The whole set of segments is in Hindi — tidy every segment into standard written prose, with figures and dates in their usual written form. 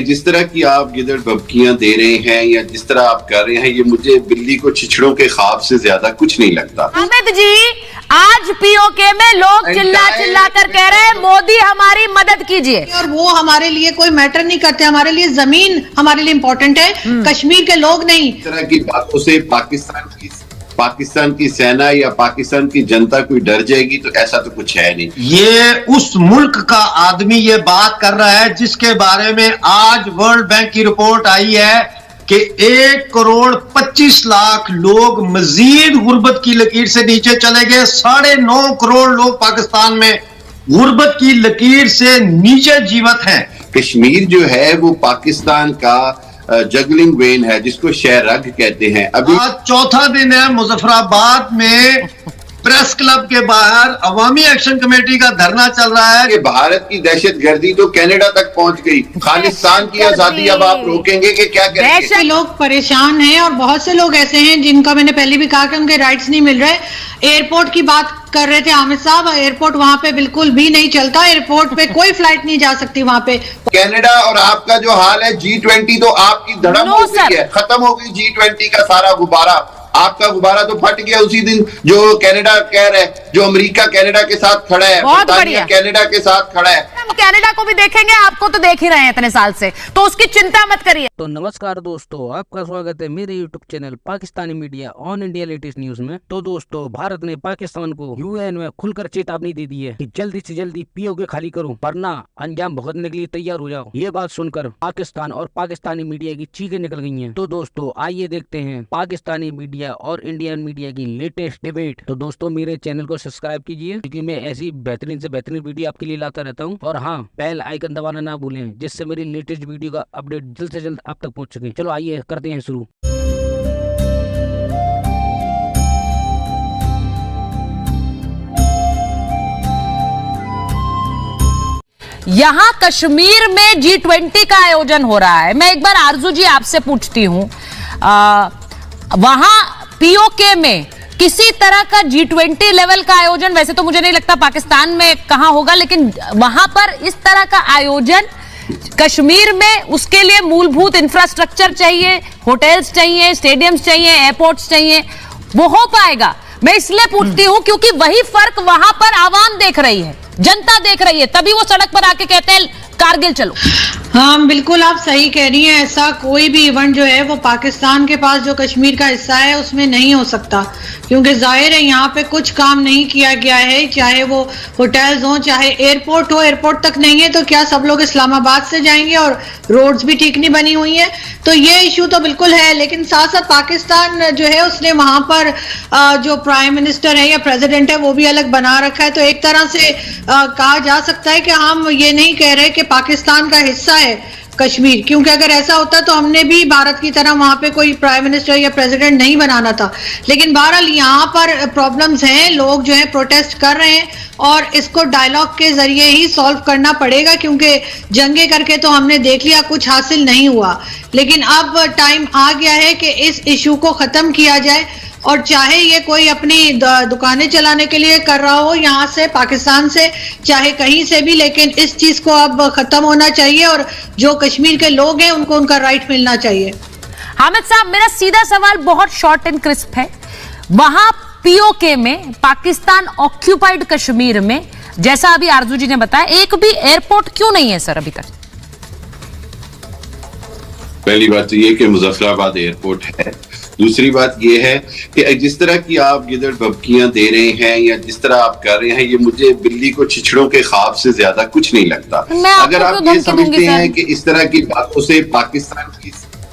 जिस तरह की आप गिदड़ बबकियां दे रहे हैं या जिस तरह आप कर रहे हैं, ये मुझे बिल्ली को छिछड़ों के ख्वाब से ज्यादा कुछ नहीं लगता। हामिद जी, आज पीओके में लोग चिल्ला चिल्ला कर कह रहे हैं मोदी हमारी मदद कीजिए, और वो हमारे लिए कोई मैटर नहीं करते। हमारे लिए जमीन हमारे लिए इम्पोर्टेंट है, कश्मीर के लोग नहीं। इस तरह की बातों से पाकिस्तान की सेना या पाकिस्तान की जनता कोई डर जाएगी, तो ऐसा तो कुछ है नहीं। ये उस मुल्क का आदमी ये बात कर रहा है जिसके बारे में आज वर्ल्ड बैंक की रिपोर्ट आई है कि 1,25,00,000 लोग मजीद गुर्बत की लकीर से नीचे चले गए। 9.5 करोड़ लोग पाकिस्तान में गुर्बत की लकीर से नीचे जीवित हैं। कश्मीर जो है वो पाकिस्तान का जगलिंग वेन है, जिसको शहरग कहते हैं। अभी आज चौथा दिन है, मुजफ्फराबाद में प्रेस क्लब के बाहर अवामी एक्शन कमेटी का धरना चल रहा है कि भारत की दहशतगर्दी तो कनाडा तक पहुंच गई, खालिस्तान की आजादी अब आप रोकेंगे कि क्या करेंगे? लोग परेशान हैं और बहुत से लोग ऐसे हैं जिनका मैंने पहले भी कहा कि उनके राइट्स नहीं मिल रहे। एयरपोर्ट की बात कर रहे थे हामिद साहब, एयरपोर्ट वहां पे बिल्कुल भी नहीं चलता, एयरपोर्ट पे कोई फ्लाइट नहीं जा सकती वहां पे। कनाडा और आपका जो हाल है G20, तो आपकी धड़म हो गई है, खत्म हो गई G20 का सारा गुब्बारा। आपका गुब्बारा तो फट गया उसी दिन जो कनाडा कह रहा है, जो अमेरिका कनाडा के साथ खड़ा है, बहुत बढ़िया कनाडा के साथ खड़ा है। हम कनाडा को भी देखेंगे, आपको तो देख ही रहे हैं इतने साल से, तो उसकी चिंता मत करिए। तो नमस्कार दोस्तों, आपका स्वागत है मेरे YouTube channel Pakistani media on India latest news में। तो दोस्तों, भारत ने पाकिस्तान को यूएन में खुलकर चेतावनी दे दी है कि जल्दी से जल्दी पीओके खाली करो, वरना अंजाम भुगतने के लिए तैयार हो जाओ। ये बात सुनकर पाकिस्तान और पाकिस्तानी मीडिया की चीखें निकल गई हैं। तो दोस्तों, आइए देखते हैं पाकिस्तानी मीडिया और इंडियन मीडिया की लेटेस्ट डिबेट। तो दोस्तों, मेरे चैनल को सब्सक्राइब कीजिए, क्योंकि मैं ऐसी बेहतरीन से बेहतरीन वीडियो आपके लिए लाता रहता हूँ। और हाँ, बेल आइकन दबाना ना भूलें, जिससे मेरी लेटेस्ट वीडियो का अपडेट जल्द से जल्द आप तक पहुँच सके। चलो आइए करते हैं शुरू। यहाँ कश्मीर में G20 का आयोजन हो रहा है। मैं एक बार आरजू जी आपसे पूछती हूँ, वहां पीओके में किसी तरह का G20 लेवल का आयोजन, वैसे तो मुझे नहीं लगता पाकिस्तान में कहां होगा, लेकिन वहां पर इस तरह का आयोजन कश्मीर में, उसके लिए मूलभूत इंफ्रास्ट्रक्चर चाहिए, होटल्स चाहिए, स्टेडियम्स चाहिए, एयरपोर्ट्स चाहिए, वो हो पाएगा? मैं इसलिए पूछती हूं क्योंकि वही फर्क वहां पर आवाम देख रही है, जनता देख रही है, तभी वो सड़क पर आके कहते हैं कारगिल चलो। हाँ बिल्कुल, आप सही कह रही हैं। ऐसा कोई भी इवेंट जो है वो पाकिस्तान के पास जो कश्मीर का हिस्सा है उसमें नहीं हो सकता, क्योंकि जाहिर है यहाँ पे कुछ काम नहीं किया गया है, चाहे वो होटल्स हो, चाहे एयरपोर्ट हो। एयरपोर्ट तक नहीं है तो क्या सब लोग इस्लामाबाद से जाएंगे? और रोड्स भी ठीक नहीं बनी हुई है, तो ये इशू तो बिल्कुल है। लेकिन साथ साथ पाकिस्तान जो है उसने वहां पर जो प्राइम मिनिस्टर है या प्रेसिडेंट है वो भी अलग बना रखा है। तो एक तरह से कहा जा सकता है कि हम ये नहीं कह रहे कि पाकिस्तान का हिस्सा है कश्मीर, क्योंकि अगर ऐसा होता तो हमने भी भारत की तरह वहां पे कोई प्राइम मिनिस्टर या प्रेसिडेंट नहीं बनाना था। लेकिन बहरहाल यहाँ पर प्रॉब्लम्स हैं, लोग जो है प्रोटेस्ट कर रहे हैं और इसको डायलॉग के जरिए ही सॉल्व करना पड़ेगा, क्योंकि जंगे करके तो हमने देख लिया कुछ हासिल नहीं हुआ। लेकिन अब टाइम आ गया है कि इस इशू को खत्म किया जाए, और चाहे ये कोई अपनी दुकानें चलाने के लिए कर रहा हो यहाँ से, पाकिस्तान से, चाहे कहीं से भी, लेकिन इस चीज को अब खत्म होना चाहिए और जो कश्मीर के लोग हैं उनको उनका राइट मिलना चाहिए। हामिद साहब, मेरा सीधा सवाल बहुत शॉर्ट एंड क्रिस्प है। वहां पीओके में, पाकिस्तान ऑक्यूपाइड कश्मीर में, जैसा अभी आरजू जी ने बताया, एक भी एयरपोर्ट क्यों नहीं है सर अभी तक? पहली बात तो ये कि मुजफ्फराबाद एयरपोर्ट है। दूसरी बात ये है कि जिस तरह की आप गिदड़ बबकियां दे रहे हैं या जिस तरह आप कर रहे हैं, ये मुझे बिल्ली को छिछड़ों के ख्वाब से ज्यादा कुछ नहीं लगता। अगर आप ये समझते हैं कि इस तरह की बातों से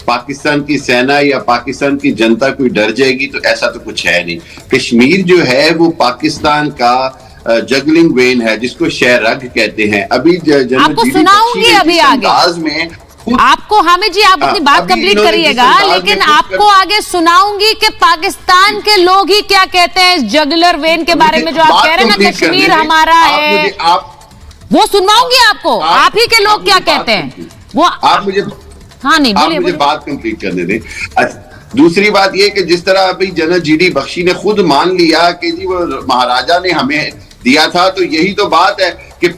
पाकिस्तान की सेना या पाकिस्तान की जनता कोई डर जाएगी, तो ऐसा तो कुछ है नहीं। कश्मीर जो है वो पाकिस्तान का जगलिंग वेन है, जिसको शहरग कहते हैं। अभी आपको सुनाऊंगी अभी आगे में आपको, हामिद जी आप अपनी बात कंप्लीट करिएगा, लेकिन आपको आगे सुनाऊंगी कि पाकिस्तान के लोग ही क्या कहते हैं इस जगलर वेन के बारे में, जो आप कह रहे हैं ना कश्मीर हमारा है, वो सुनवाऊंगी आपको। आप ही के लोग क्या कहते हैं वो आप मुझे, हाँ नहीं बोलिए, मुझे बात कंप्लीट करने दें। दूसरी बात ये कि जिस तरह अभी जनरल GD बख्शी ने खुद मान लिया कि जी वो महाराजा ने हमें दिया था, तो यही तो बात है कि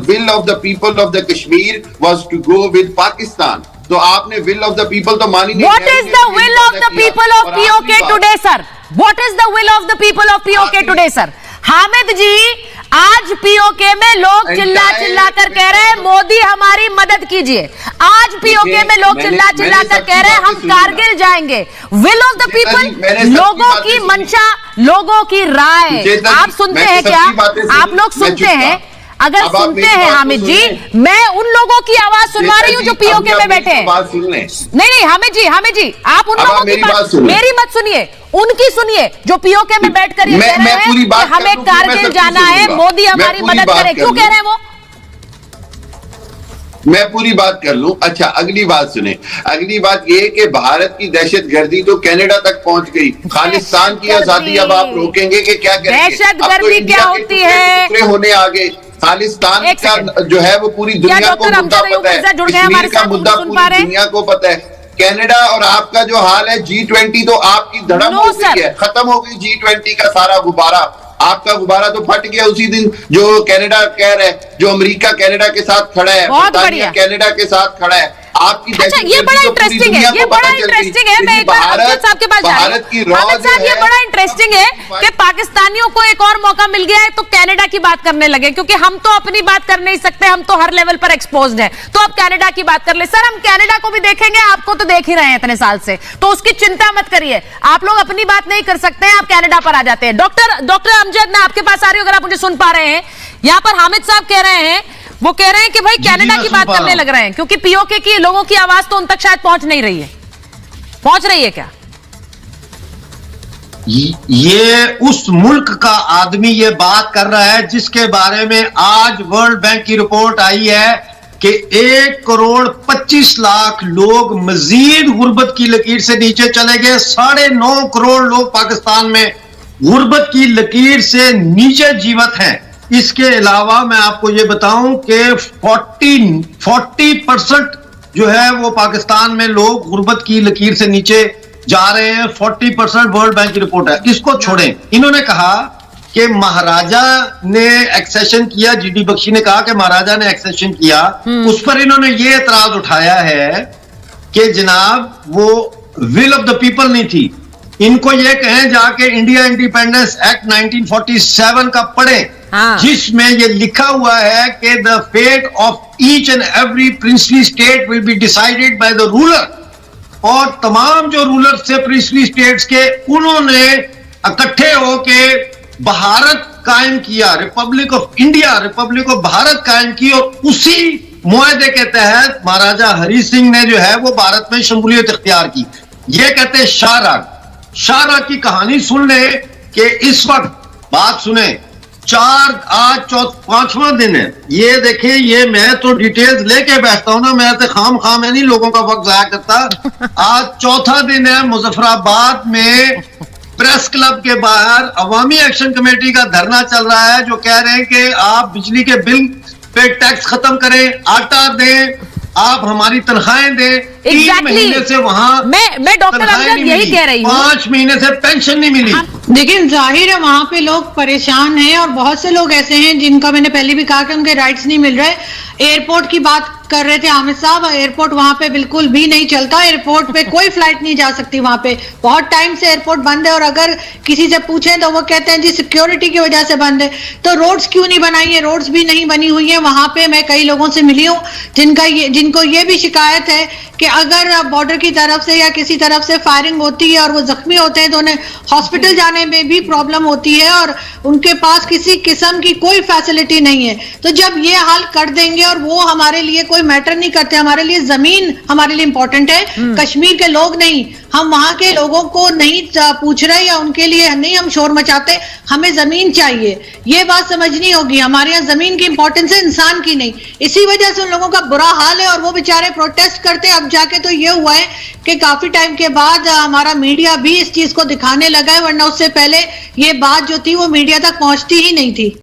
will of the people of the Kashmir was to go with Pakistan. तो आपने विल ऑफ द पीपल तो मानी नहीं। What is the will of the people of POK today, sir? What is the will of the people of POK today, sir? Hamid जी, आज पीओके में लोग चिल्ला कर कह रहे हैं मोदी हमारी मदद कीजिए। आज पीओके में लोग चिल्ला कर कह रहे हैं हम कारगिल जाएंगे। विल ऑफ द पीपल, लोगों की मंशा, लोगों की राय आप सुनते हैं क्या? आप लोग सुनते हैं? अगर सुनते हैं हामिद जी, मैं उन लोगों की आवाज सुनवा रही हूँ जो पीओके में बैठे हैं। नहीं हामिद जी, आप उन लोगों की बात मेरी मत सुनिए, उनकी सुनिए जो पीओके में बैठकर ये कह रहे हैं कि हमें कारगिल जाना है, मोदी हमारी मदद करे। क्यों कह रहे हैं वो? मैं पूरी बात कर लूं। अच्छा, अगली बात सुने। अगली बात यह कि भारत की दहशतगर्दी तो कनाडा तक पहुंच गई। खालिस्तान की आजादी अब आप रोकेंगे कि क्या करेंगे? दहशतगर्दी क्या होती है? होने आगे खालिस्तान का जो है वो पूरी दुनिया को मुद्दा पता है, कश्मीर का मुद्दा पूरी दुनिया को पता है। कनाडा और आपका जो हाल है G20 तो आपकी धड़म हो गई है, खत्म हो गई G20 का सारा गुब्बारा। आपका गुब्बारा तो फट गया उसी दिन जो कनाडा कह रहा है, जो अमेरिका कनाडा के साथ खड़ा है, बरतानिया कनाडा के साथ खड़ा है। आपकी अच्छा, ये बड़ा इंटरेस्टिंग है, ये बड़ा इंटरेस्टिंग है। मैं एक बार अमजद साहब के पास जा रही हूं। अमजद साहब, ये बड़ा इंटरेस्टिंग है कि पाकिस्तानियों को एक और मौका मिल गया है तो कनाडा की बात करने लगे, क्योंकि हम तो अपनी बात कर नहीं सकते, हम तो हर लेवल पर एक्सपोज्ड हैं। तो अब कनाडा की बात कर ले। सर, हम कनाडा को भी देखेंगे, आपको तो देख ही रहे हैं इतने साल से, तो उसकी चिंता मत करिए। आप लोग अपनी बात नहीं कर सकते हैं, आप कनाडा पर आ जाते हैं। डॉक्टर अमजद, मैं आपके पास आ रही हूं, अगर आप मुझे सुन पा रहे हैं। यहां पर हामिद साहब कह रहे हैं, वो कह रहे हैं कि भाई कनाडा की बात करने लग रहे हैं, क्योंकि पीओके की लोगों की आवाज तो उन तक शायद पहुंच नहीं रही है। पहुंच रही है क्या? ये उस मुल्क का आदमी ये बात कर रहा है जिसके बारे में आज वर्ल्ड बैंक की रिपोर्ट आई है कि 1,25,00,000 लोग मजीद गुर्बत की लकीर से नीचे चले गए। 9.5 करोड़ लोग पाकिस्तान में गुर्बत की लकीर से नीचे जीवित हैं। इसके अलावा मैं आपको ये बताऊं कि 40% जो है वो पाकिस्तान में लोग गुर्बत की लकीर से नीचे जा रहे हैं। 40% वर्ल्ड बैंक की रिपोर्ट है। इसको छोड़ें, इन्होंने कहा कि महाराजा ने एक्सेशन किया, जीडी बख्शी ने कहा कि महाराजा ने एक्सेशन किया। उस पर इन्होंने ये एतराज उठाया है कि जनाब वो विल ऑफ द पीपल नहीं थी। इनको ये कहें जाके इंडिया इंडिपेंडेंस एक्ट 1947 का पढ़ें, जिसमें ये लिखा हुआ है कि the fate of each and every princely state will be decided by the ruler. और तमाम जो रूलर थे प्रिंसली स्टेट्स के, उन्होंने इकट्ठे होके भारत कायम किया, Republic of India, Republic of Bharat कायम की। और उसी मुआहदे के तहत महाराजा हरि सिंह ने जो है वो भारत में शमूलियत इख्तियार की। ये कहते हैं शाहराग की कहानी सुन ले कि इस वक्त बात सुने, आज 5वां दिन है। ये देखें, ये मैं तो डिटेल्स लेके बैठता हूं ना, मैं तो खाम मैं नहीं लोगों का वक्त जाया करता। आज 4था दिन है। मुजफ्फराबाद में प्रेस क्लब के बाहर अवामी एक्शन कमेटी का धरना चल रहा है, जो कह रहे हैं कि आप बिजली के बिल पे टैक्स खत्म करें, आटा दें, आप हमारी तनख्वाहें दें। 3 महीने से वहां मैं डॉक्टर अमजद यही कह रही हूं, 5 महीने से पेंशन नहीं मिली। लेकिन जाहिर है वहां पे लोग परेशान हैं, और बहुत से लोग ऐसे हैं जिनका मैंने पहले भी कहा कि उनके राइट्स नहीं मिल रहे। एयरपोर्ट की बात कर रहे थे हामिद साहब, एयरपोर्ट वहां पे बिल्कुल भी नहीं चलता। एयरपोर्ट पे कोई फ्लाइट नहीं जा सकती, वहां पे बहुत टाइम से एयरपोर्ट बंद है। और अगर किसी से पूछें तो वो कहते हैं जी सिक्योरिटी की वजह से बंद है। तो रोड्स क्यों नहीं बनाई है? रोड्स भी नहीं बनी हुई है वहां पे। मैं कई लोगों से मिली हूँ जिनको ये भी शिकायत है कि अगर बॉर्डर की तरफ से या किसी तरफ से फायरिंग होती है और वो जख्मी होते हैं तो उन्हें हॉस्पिटल जाने में भी प्रॉब्लम होती है, और उनके पास किसी किस्म की कोई फैसिलिटी नहीं है। तो जब ये हाल कर देंगे, और वो हमारे लिए कोई मैटर नहीं करते, हमारे लिए जमीन हमारे लिए इंपॉर्टेंट है, कश्मीर के लोग नहीं। हम वहां के लोगों को नहीं पूछ रहे या उनके लिए नहीं हम शोर मचाते, हमें जमीन चाहिए। ये बात समझनी होगी, हमारे यहाँ जमीन की इंपॉर्टेंस है, इंसान की नहीं। इसी वजह से उन लोगों का बुरा हाल है और वो बेचारे प्रोटेस्ट करते। अब जाके तो ये हुआ है कि काफी टाइम के बाद हमारा मीडिया भी इस चीज को दिखाने लगा है, वरना उससे पहले ये बात जो थी वो मीडिया तक पहुंचती ही नहीं थी।